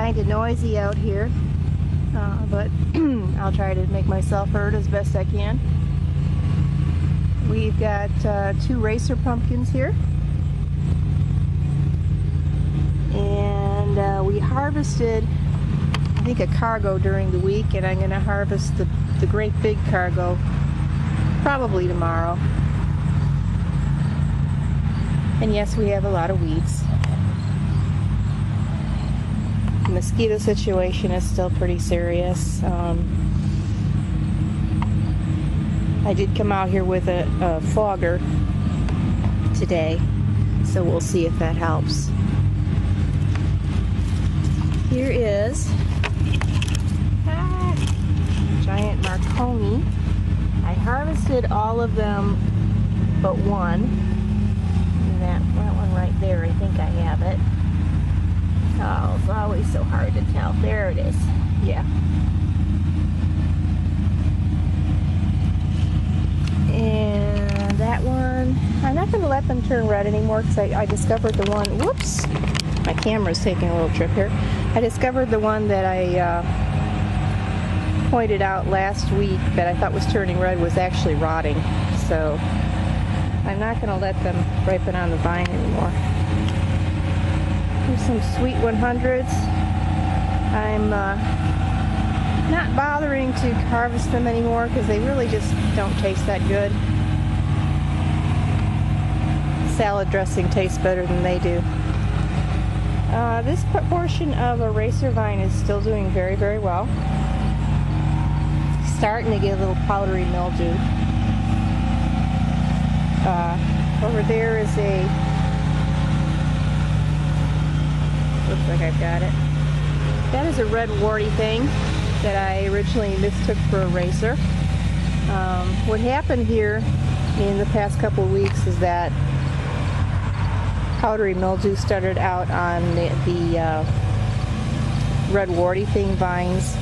kind of noisy out here, but I'll try to make myself heard as best I can. We've got 2 racer pumpkins here, and we harvested, I think, a cargo during the week, and I'm going to harvest the great big cargo probably tomorrow. And yes, we have a lot of weeds. The mosquito situation is still pretty serious. I did come out here with a fogger today, so we'll see if that helps. Here is giant Marconi. I harvested all of them but one. And that one right there, I think I have it. Oh, it's always so hard to tell. There it is. Yeah. And that one, I'm not going to let them turn red anymore because I discovered the one, whoops, my camera's taking a little trip here. I discovered the one that I pointed out last week that I thought was turning red was actually rotting. So I'm not going to let them ripen on the vine anymore. Here's some sweet 100s. I'm not bothering to harvest them anymore because they really just don't taste that good. Salad dressing tastes better than they do. This portion of a racer vine is still doing very, very well. Starting to get a little powdery mildew. Over there is a, looks like I've got it. That is a Red Warty Thing that I originally mistook for a racer. What happened here in the past couple of weeks is that powdery mildew started out on the Red Warty Thing vines,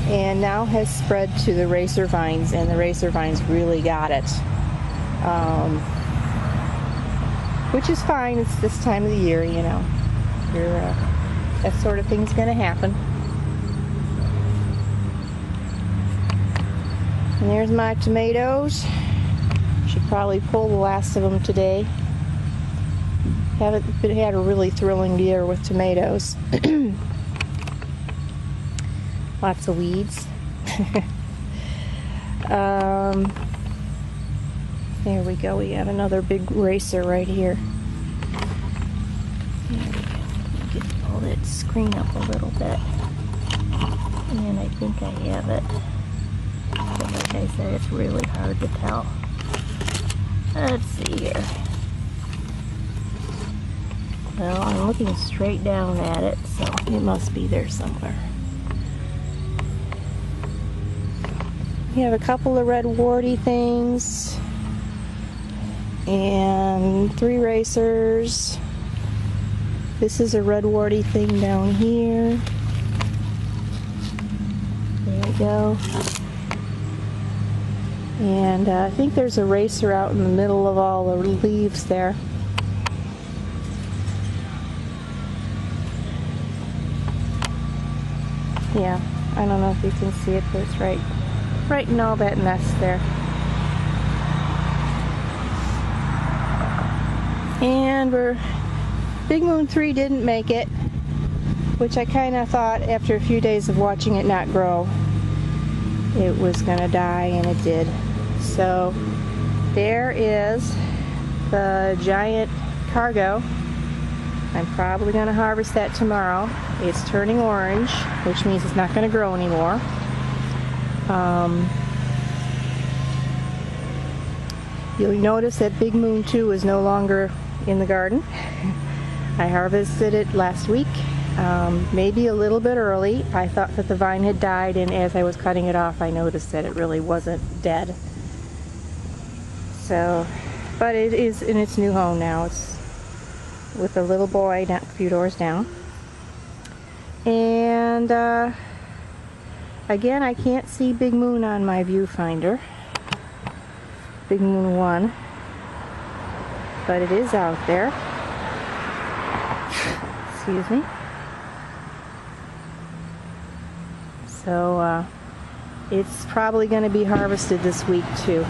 and now has spread to the racer vines, and the racer vines really got it. Which is fine, it's this time of the year, you know. That sort of thing's gonna happen. And there's my tomatoes. Should probably pull the last of them today. Haven't had a really thrilling year with tomatoes. Lots of weeds. There we go. We have another big racer right here. There we go. Get all that screen up a little bit. And I think I have it. But like I said, it's really hard to tell. Let's see here. Well, I'm looking straight down at it, so it must be there somewhere. We have a couple of Red Warty Things and 3 racers. This is a Red Warty Thing down here. There we go. And I think there's a racer out in the middle of all the leaves there. Yeah, I don't know if you can see it, but it's right in all that mess there. And Big Moon 3 didn't make it, which I kind of thought after a few days of watching it not grow, it was gonna die, and it did. So there is the giant cargo. I'm probably gonna harvest that tomorrow. It's turning orange, which means it's not gonna grow anymore. You'll notice that Big Moon 2 is no longer in the garden. I harvested it last week, maybe a little bit early. I thought that the vine had died, and as I was cutting it off, I noticed that it really wasn't dead. So, but it is in its new home now. It's with a little boy down, a few doors down. And again, I can't see Big Moon on my viewfinder. Big Moon 1. But it is out there. Excuse me. So it's probably going to be harvested this week too.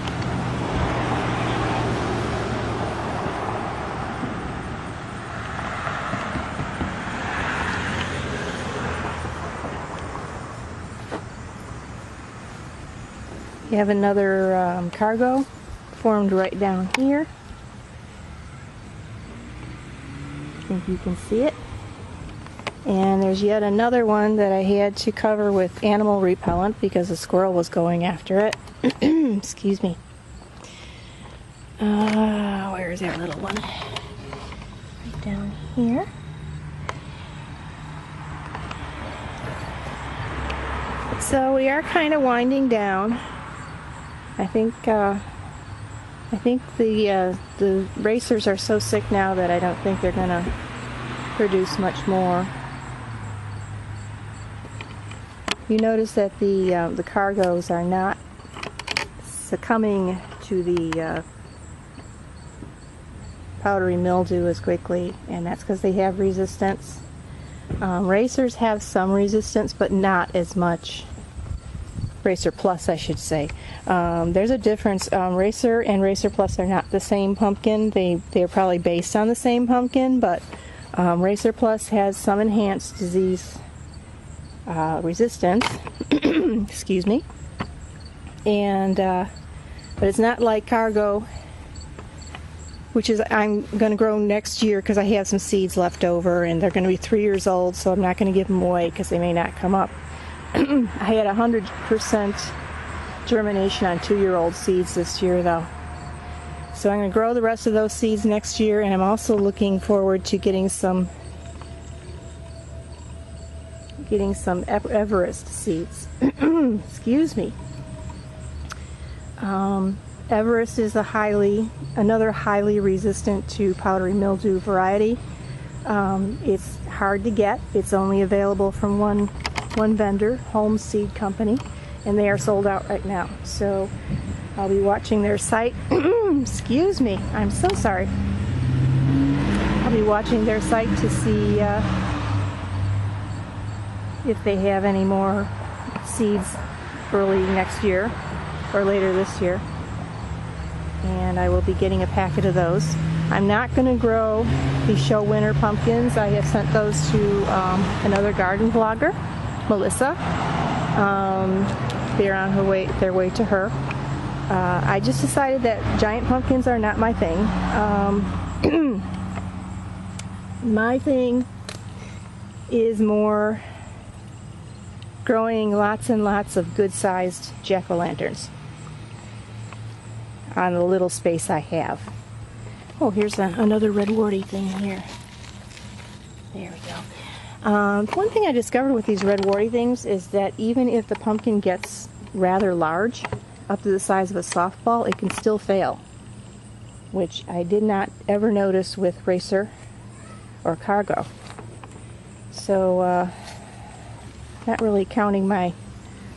You have another cargo formed right down here. I think you can see it. And there's yet another one that I had to cover with animal repellent because a squirrel was going after it. Excuse me. Where is that little one? Right down here. So we are kind of winding down. I think the racers are so sick now that I don't think they're gonna produce much more. You notice that the cargoes are not succumbing to the powdery mildew as quickly, and that's because they have resistance. Racers have some resistance, but not as much. Racer Plus, I should say. There's a difference. Racer and Racer Plus are not the same pumpkin. They're probably based on the same pumpkin, but Racer Plus has some enhanced disease resistance. Excuse me. And but it's not like Cargo, which is I'm going to grow next year because I have some seeds left over, and they're going to be 3 years old, so I'm not going to give them away because they may not come up. I had 100% germination on 2-year-old seeds this year, though. So I'm going to grow the rest of those seeds next year, and I'm also looking forward to getting some Everest seeds. Excuse me. Everest is another highly resistant to powdery mildew variety. It's hard to get. It's only available from one vendor, Home Seed Company, and they are sold out right now. So I'll be watching their site. Excuse me, I'm so sorry. I'll be watching their site to see if they have any more seeds early next year or later this year. And I will be getting a packet of those. I'm not going to grow the show winter pumpkins. I have sent those to another garden vlogger, Melissa. They're on their way to her. I just decided that giant pumpkins are not my thing. My thing is more growing lots and lots of good-sized jack-o'-lanterns on the little space I have. Oh, here's another Red Warty Thing here. There we go. One thing I discovered with these Red Warty Things is that even if the pumpkin gets rather large, up to the size of a softball, it can still fail, which I did not ever notice with Racer or Cargo. So, not really counting my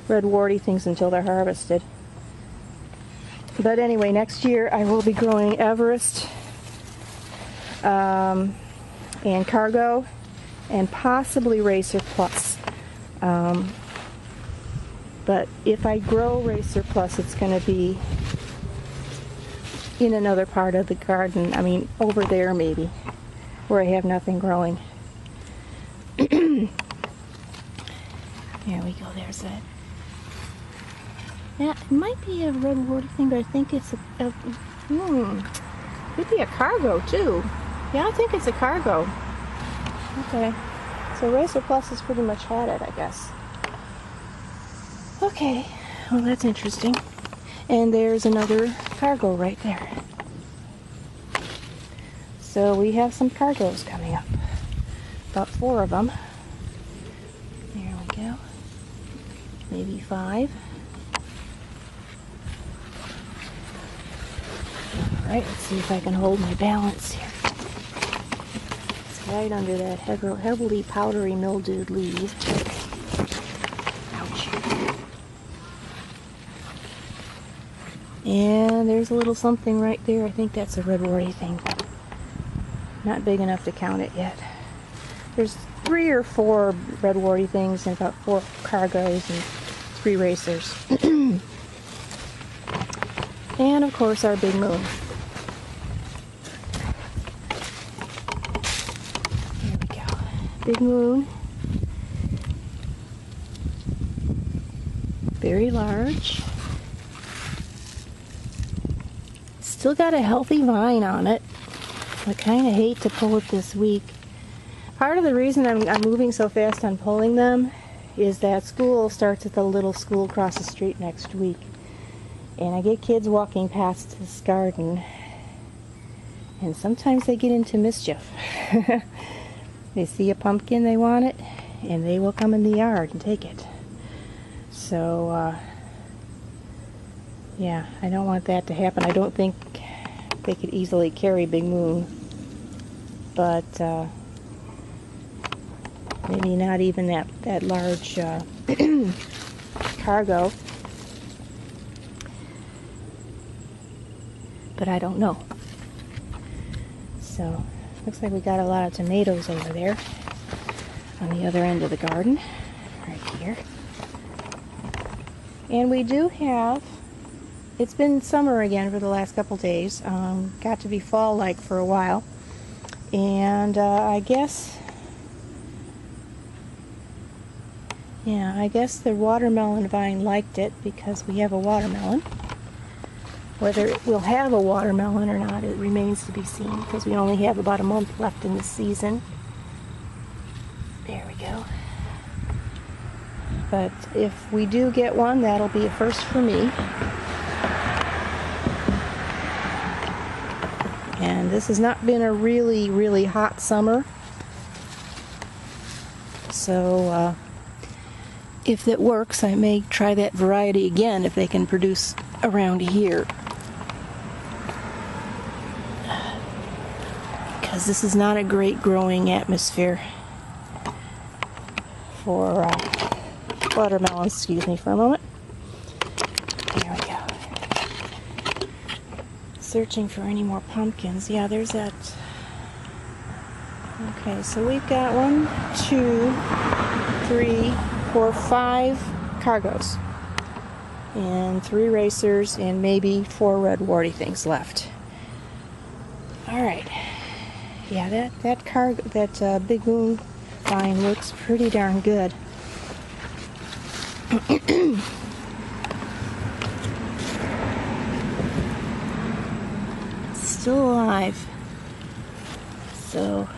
Red Warty Things until they're harvested. But anyway, next year I will be growing Everest and Cargo and possibly Racer Plus. But if I grow Racer Plus, it's going to be in another part of the garden. I mean, over there maybe, where I have nothing growing. There we go, there's that. Yeah, it might be a Red Warty Thing, but I think it's could be a Cargo too. Yeah, I think it's a Cargo. Okay, so Racer Plus is pretty much had it, I guess. Okay, well that's interesting. And there's another Cargo right there. So we have some Cargos coming up. About 4 of them. There we go. Maybe 5. Alright, let's see if I can hold my balance here. It's right under that heavily powdery mildewed leaf. Ouch. And there's a little something right there. I think that's a Red Warty Thing. Not big enough to count it yet. There's 3 or 4 Red Warty Things and about 4 cargos and 3 racers. And of course our big moon. There we go. Big moon. Very large. Still got a healthy vine on it. I kind of hate to pull it this week. Part of the reason I'm moving so fast on pulling them is that school starts at the little school across the street next week. And I get kids walking past this garden, and sometimes they get into mischief. They see a pumpkin, they want it, and they will come in the yard and take it. So, yeah, I don't want that to happen. I don't think they could easily carry Big Moon, but maybe not even that large cargo. But I don't know. So, looks like we got a lot of tomatoes over there on the other end of the garden, right here. And we do have, it's been summer again for the last couple days, got to be fall-like for a while, and I guess the watermelon vine liked it because we have a watermelon. Whether it will have a watermelon or not, it remains to be seen because we only have about a month left in the season. There we go. But if we do get one, that'll be a first for me. And this has not been a really, really hot summer. So if it works, I may try that variety again if they can produce around here. Because this is not a great growing atmosphere for watermelons. Excuse me for a moment. There we go. Searching for any more pumpkins. Yeah, there's that. Okay, so we've got 1, 2, 3, 4, 5 cargos. And 3 racers and maybe 4 Red Warty Things left. Alright. Yeah, that Big Moon vine looks pretty darn good. Still alive. So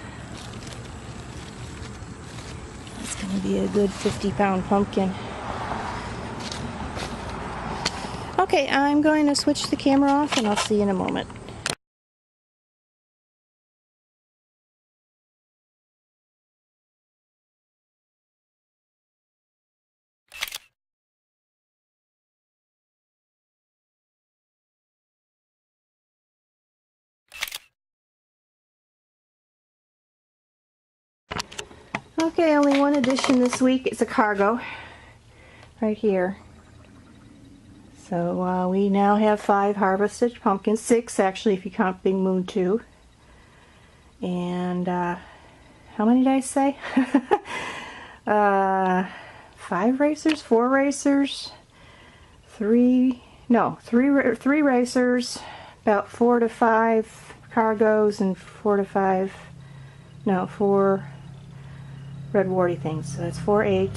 that's going to be a good 50-pound pumpkin. Okay, I'm going to switch the camera off and I'll see you in a moment. Okay, only one addition this week. It's a cargo right here. So we now have 5 harvested pumpkins, 6 actually if you count Big Moon 2. And how many did I say? 5 racers, 4 racers, 3 racers, about 4 to 5 cargos, and 4 Red Warty Things. So that's 4, 8,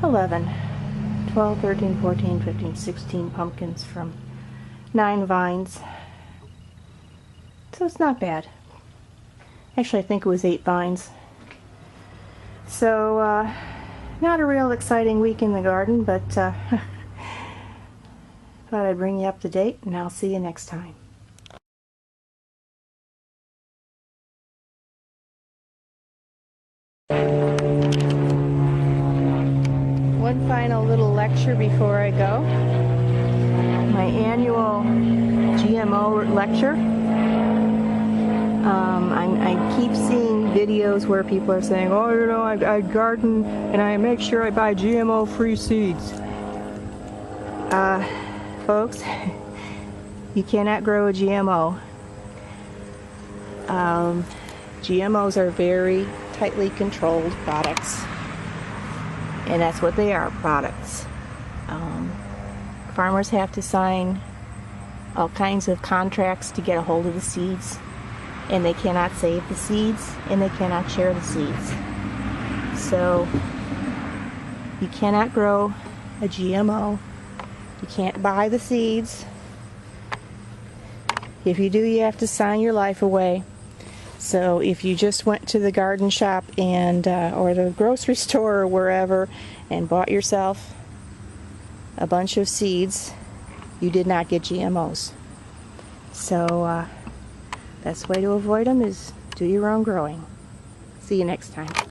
11, 12, 13, 14, 15, 16 pumpkins from 9 vines. So it's not bad. Actually, I think it was 8 vines. So, not a real exciting week in the garden, but thought I'd bring you up to date, and I'll see you next time. One final little lecture before I go. My annual GMO lecture. I keep seeing videos where people are saying, oh, you know, I garden and I make sure I buy GMO-free seeds. Folks, you cannot grow a GMO. GMOs are very tightly controlled products. And that's what they are, products. Farmers have to sign all kinds of contracts to get a hold of the seeds, and they cannot save the seeds, and they cannot share the seeds. So you cannot grow a GMO. You can't buy the seeds. If you do, you have to sign your life away. So if you just went to the garden shop and or the grocery store or wherever and bought yourself a bunch of seeds, you did not get GMOs. So best way to avoid them is do your own growing. See you next time.